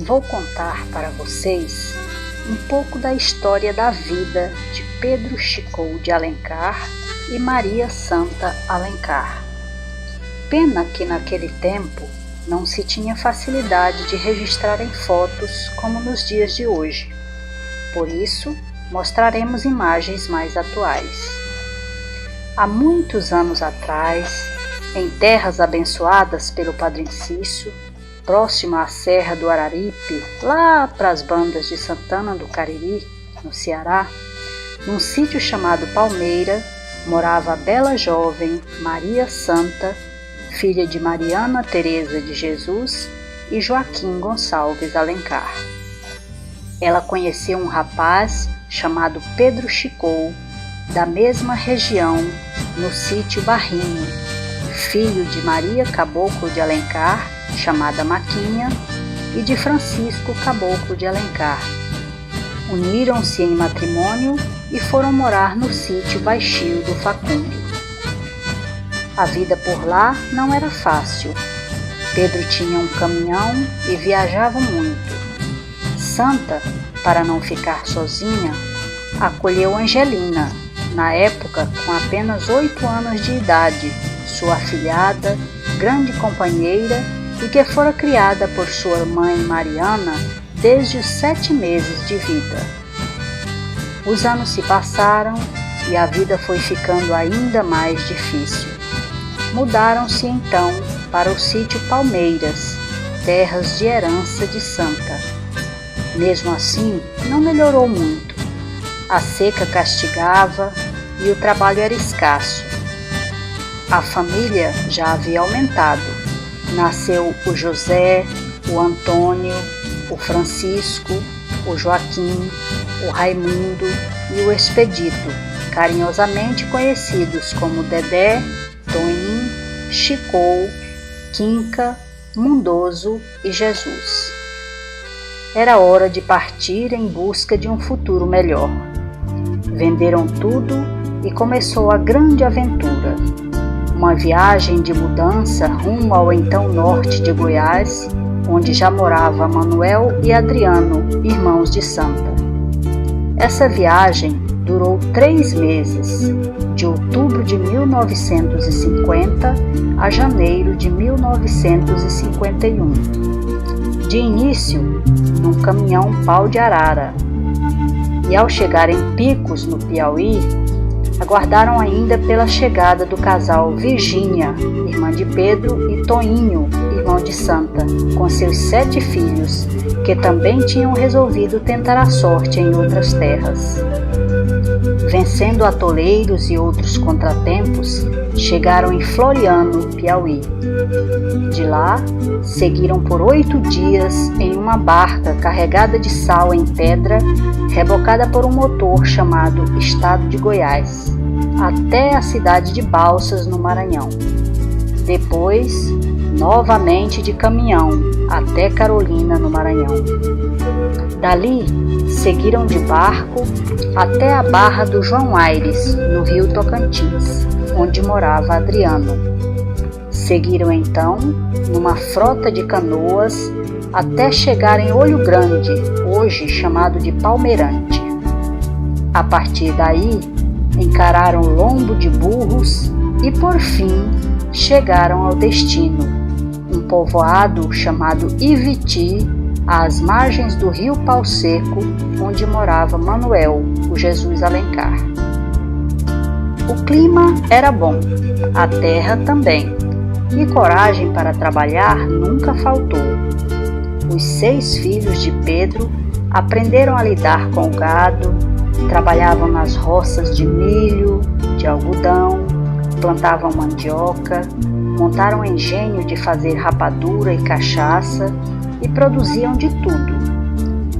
Vou contar para vocês um pouco da história da vida de Pedro Chicot de Alencar e Maria Santa Alencar. Pena que naquele tempo não se tinha facilidade de registrar em fotos como nos dias de hoje. Por isso, mostraremos imagens mais atuais. Há muitos anos atrás, em terras abençoadas pelo Padre Cício, próxima à Serra do Araripe, lá para as bandas de Santana do Cariri, no Ceará, num sítio chamado Palmeira, morava a bela jovem Maria Santa, filha de Mariana Teresa de Jesus e Joaquim Gonçalves Alencar. Ela conheceu um rapaz chamado Pedro Chicot, da mesma região, no sítio Barrinho, filho de Maria Caboclo de Alencar, chamada Maquinha, e de Francisco Caboclo de Alencar. Uniram-se em matrimônio e foram morar no sítio Baixio do Facundo. A vida por lá não era fácil. Pedro tinha um caminhão e viajava muito. Santa, para não ficar sozinha, acolheu Angelina, na época com apenas 8 anos de idade, sua afilhada, grande companheira e que fora criada por sua mãe Mariana desde os 7 meses de vida. Os anos se passaram e a vida foi ficando ainda mais difícil. Mudaram-se então para o sítio Palmeiras, terras de herança de Santa. Mesmo assim, não melhorou muito. A seca castigava e o trabalho era escasso. A família já havia aumentado. Nasceu o José, o Antônio, o Francisco, o Joaquim, o Raimundo e o Expedito, carinhosamente conhecidos como Dedé, Toninho, Chicot, Quinca, Mundoso e Jesus. Era hora de partir em busca de um futuro melhor. Venderam tudo e começou a grande aventura. Uma viagem de mudança rumo ao então norte de Goiás, onde já morava Manuel e Adriano, irmãos de Santa. Essa viagem durou 3 meses, de outubro de 1950 a janeiro de 1951. De início, num caminhão pau de arara, e ao chegar em Picos, no Piauí, aguardaram ainda pela chegada do casal Virgínia, irmã de Pedro, e Toinho, irmão de Santa, com seus 7 filhos, que também tinham resolvido tentar a sorte em outras terras. Vencendo atoleiros e outros contratempos, chegaram em Floriano, Piauí. De lá, seguiram por 8 dias em uma barca carregada de sal em pedra, rebocada por um motor chamado Estado de Goiás, até a cidade de Balsas, no Maranhão. Depois, novamente de caminhão, até Carolina, no Maranhão. Dali, seguiram de barco até a Barra do João Aires, no rio Tocantins, onde morava Adriano. Seguiram então, numa frota de canoas, até chegar em Olho Grande, hoje chamado de Palmeirante. A partir daí, encararam lombo de burros e, por fim, chegaram ao destino, um povoado chamado Iviti, às margens do rio Pau Seco, onde morava Manuel, o Jesus Alencar. O clima era bom, a terra também, e coragem para trabalhar nunca faltou. Os 6 filhos de Pedro aprenderam a lidar com o gado, trabalhavam nas roças de milho, de algodão, plantavam mandioca, montaram engenho de fazer rapadura e cachaça e produziam de tudo.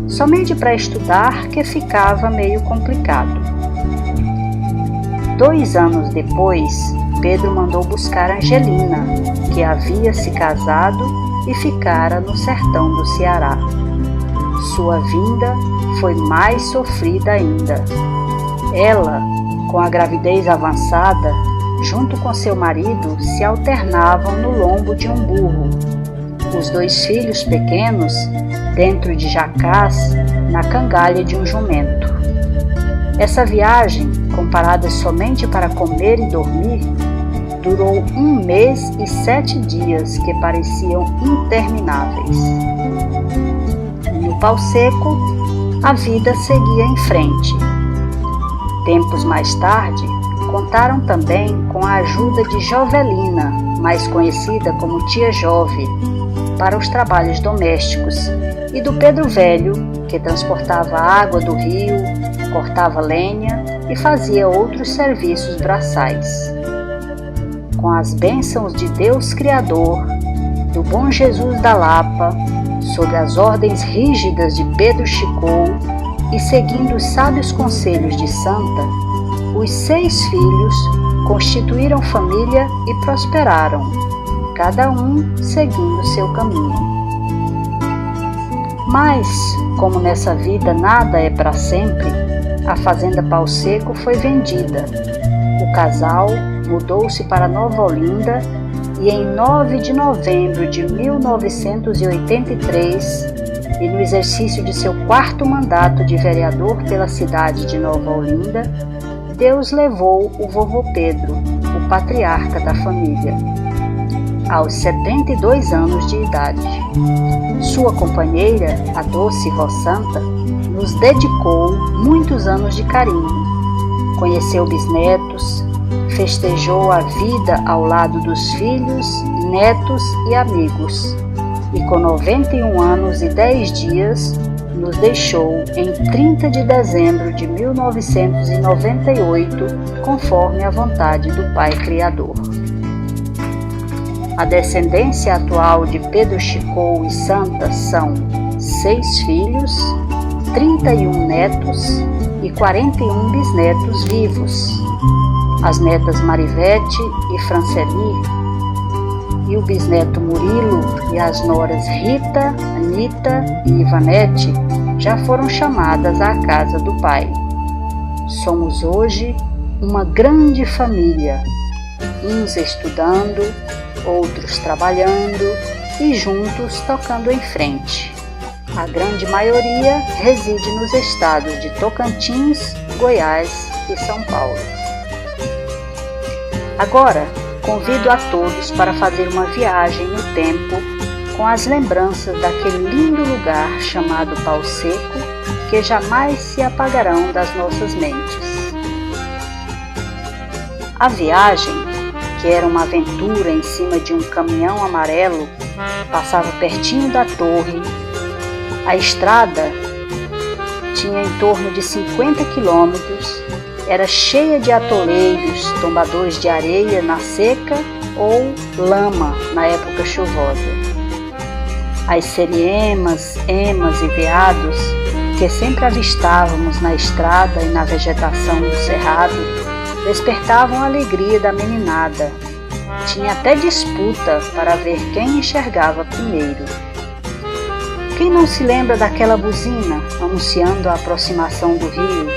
Somente para estudar que ficava meio complicado. 2 anos depois, Pedro mandou buscar Angelina, que havia se casado e ficara no sertão do Ceará. Sua vinda foi mais sofrida ainda. Ela, com a gravidez avançada, junto com seu marido, se alternavam no lombo de um burro. os 2 filhos pequenos dentro de jacás na cangalha de um jumento. Essa viagem, comparada somente para comer e dormir, durou 1 mês e 7 dias que pareciam intermináveis. No pau seco, a vida seguia em frente. Tempos mais tarde, contaram também com a ajuda de Jovelina, mais conhecida como Tia Jove, para os trabalhos domésticos, e do Pedro Velho, que transportava água do rio, cortava lenha e fazia outros serviços braçais. Com as bênçãos de Deus Criador, do bom Jesus da Lapa, sob as ordens rígidas de Pedro Chicou e seguindo os sábios conselhos de Santa, os 6 filhos constituíram família e prosperaram, cada um seguindo seu caminho. Mas, como nessa vida nada é para sempre, a fazenda Pau Seco foi vendida. O casal mudou-se para Nova Olinda e em 9 de novembro de 1983, e no exercício de seu 4º mandato de vereador pela cidade de Nova Olinda, Deus levou o vovô Pedro, o patriarca da família, aos 72 anos de idade. Sua companheira, a doce Vó Santa, nos dedicou muitos anos de carinho. Conheceu bisnetos, festejou a vida ao lado dos filhos, netos e amigos, e com 91 anos e 10 dias, nos deixou em 30 de dezembro de 1998, conforme a vontade do Pai Criador. A descendência atual de Pedro Chicou e Santa são 6 filhos, 31 netos e 41 bisnetos vivos. As netas Marivete e Franceli, e o bisneto Murilo e as noras Rita, Anita e Ivanete já foram chamadas à casa do Pai. Somos hoje uma grande família, uns estudando, outros trabalhando e juntos tocando em frente. A grande maioria reside nos estados de Tocantins, Goiás e São Paulo. Agora, convido a todos para fazer uma viagem no tempo com as lembranças daquele lindo lugar chamado Pau Seco, que jamais se apagarão das nossas mentes. A viagem, que era uma aventura em cima de um caminhão amarelo, passava pertinho da torre. A estrada tinha em torno de 50 quilômetros, era cheia de atoleiros, tombadores de areia na seca ou lama na época chuvosa. As seriemas, emas e veados, que sempre avistávamos na estrada e na vegetação do cerrado, despertavam a alegria da meninada. Tinha até disputa para ver quem enxergava primeiro. Quem não se lembra daquela buzina anunciando a aproximação do rio?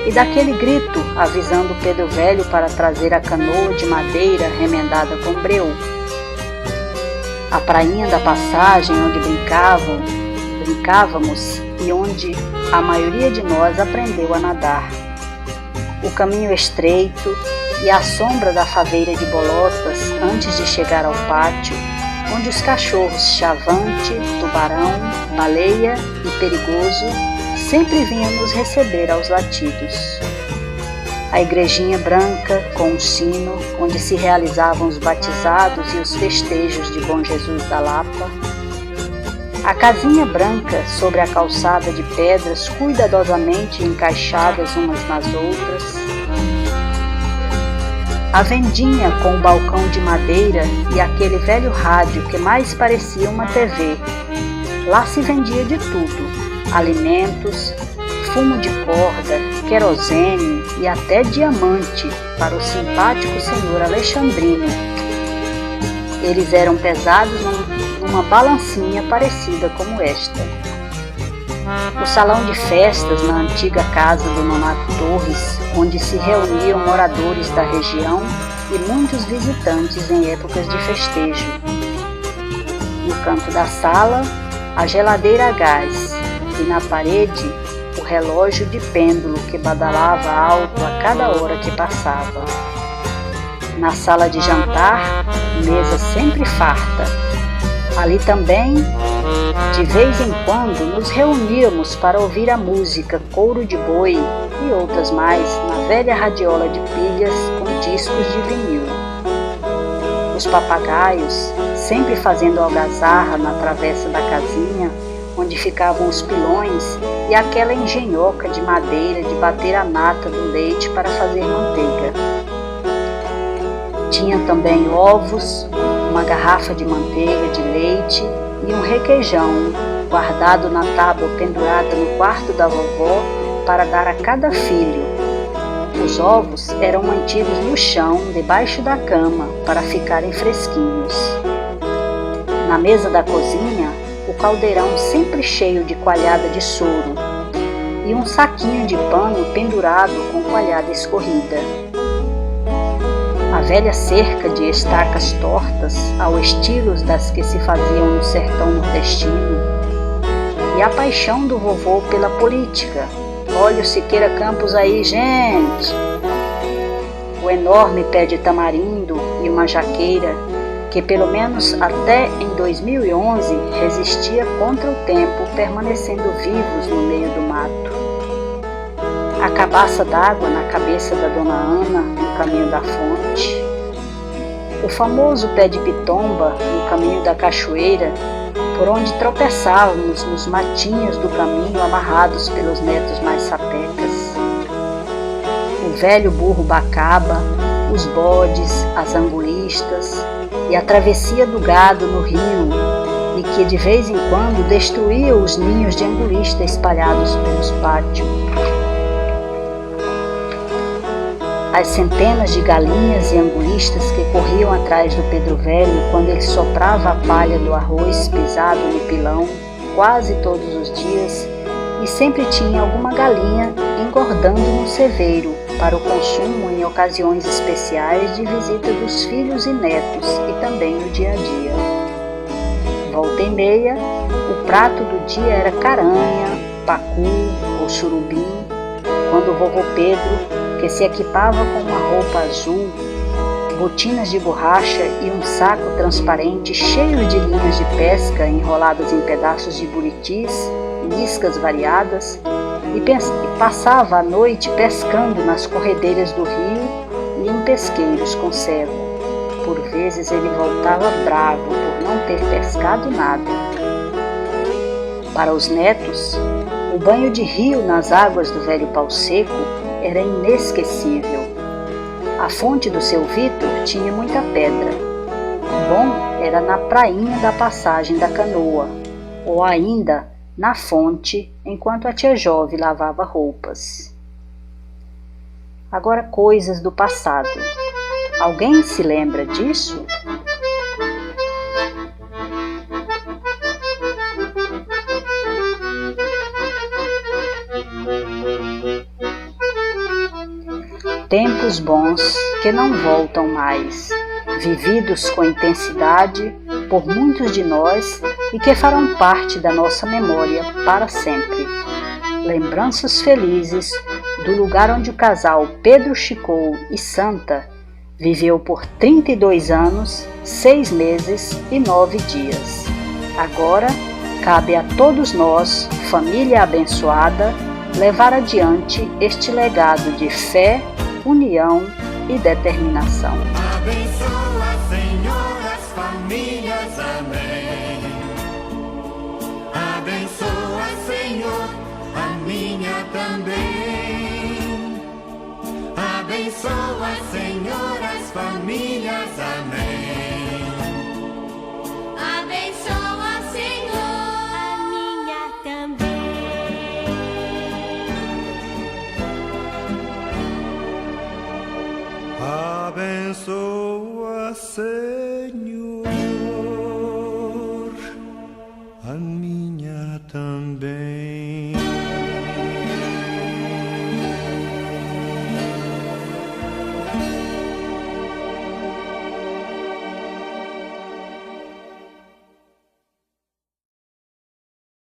E daquele grito avisando Pedro Velho para trazer a canoa de madeira remendada com breu? A prainha da passagem onde brincávamos e onde a maioria de nós aprendeu a nadar. O caminho estreito e a sombra da faveira de bolotas antes de chegar ao pátio, onde os cachorros Chavante, Tubarão, Baleia e Perigoso sempre vinham nos receber aos latidos. A igrejinha branca com um sino, onde se realizavam os batizados e os festejos de Bom Jesus da Lapa. A casinha branca sobre a calçada de pedras cuidadosamente encaixadas umas nas outras. A vendinha com o balcão de madeira e aquele velho rádio que mais parecia uma TV. Lá se vendia de tudo: alimentos, fumo de corda, querosene e até diamante para o simpático senhor Alexandrino. Eles eram pesados numa balancinha parecida como esta. O salão de festas na antiga casa do Nonato Torres, onde se reuniam moradores da região e muitos visitantes em épocas de festejo. No canto da sala, a geladeira a gás e na parede, o relógio de pêndulo que badalava alto a cada hora que passava. Na sala de jantar, mesa sempre farta. Ali também, de vez em quando, nos reuníamos para ouvir a música Couro de Boi e outras mais na velha radiola de pilhas com discos de vinil. Os papagaios, sempre fazendo algazarra na travessa da casinha, onde ficavam os pilões, e aquela engenhoca de madeira de bater a nata do leite para fazer manteiga. Tinha também ovos, uma garrafa de manteiga de leite e um requeijão guardado na tábua pendurada no quarto da vovó para dar a cada filho. Os ovos eram mantidos no chão, debaixo da cama, para ficarem fresquinhos. Na mesa da cozinha, o caldeirão sempre cheio de coalhada de soro e um saquinho de pano pendurado com coalhada escorrida. A velha cerca de estacas tortas, ao estilo das que se faziam no sertão nordestino, e a paixão do vovô pela política. Olha o Siqueira Campos aí, gente! O enorme pé de tamarindo e uma jaqueira que pelo menos até em 2011 resistia contra o tempo, permanecendo vivos no meio do mato. A cabaça d'água na cabeça da Dona Ana, no caminho da fonte. O famoso pé de pitomba no caminho da cachoeira, por onde tropeçávamos nos matinhos do caminho amarrados pelos netos mais sapecas. O velho burro bacaba, os bodes, as angulistas e a travessia do gado no rio, e que de vez em quando destruía os ninhos de angulista espalhados pelos pátios. As centenas de galinhas e angulistas que corriam atrás do Pedro Velho quando ele soprava a palha do arroz pisado no pilão, quase todos os dias, e sempre tinha alguma galinha engordando no ceveiro para o consumo em ocasiões especiais de visita dos filhos e netos e também no dia a dia. Volta e meia, o prato do dia era caranha, pacu ou surubim, quando o vovô Pedro, que se equipava com uma roupa azul, botinas de borracha e um saco transparente cheio de linhas de pesca enroladas em pedaços de buritis, iscas variadas, e passava a noite pescando nas corredeiras do rio e em pesqueiros com cego. Por vezes ele voltava bravo por não ter pescado nada. Para os netos, o banho de rio nas águas do velho Pau Seco era inesquecível. A fonte do seu Vitor tinha muita pedra. Bom era na prainha da passagem da canoa, ou ainda na fonte, enquanto a tia Jove lavava roupas. Agora coisas do passado. Alguém se lembra disso? Tempos bons que não voltam mais, vividos com intensidade por muitos de nós e que farão parte da nossa memória para sempre. Lembranças felizes do lugar onde o casal Pedro Chicou e Santa viveu por 32 anos, 6 meses e 9 dias. Agora, cabe a todos nós, família abençoada, levar adiante este legado de fé, união e determinação. Abençoa, Senhor, as famílias, amém. Abençoa, Senhor, a minha também. Abençoa, Senhor, as famílias, amém.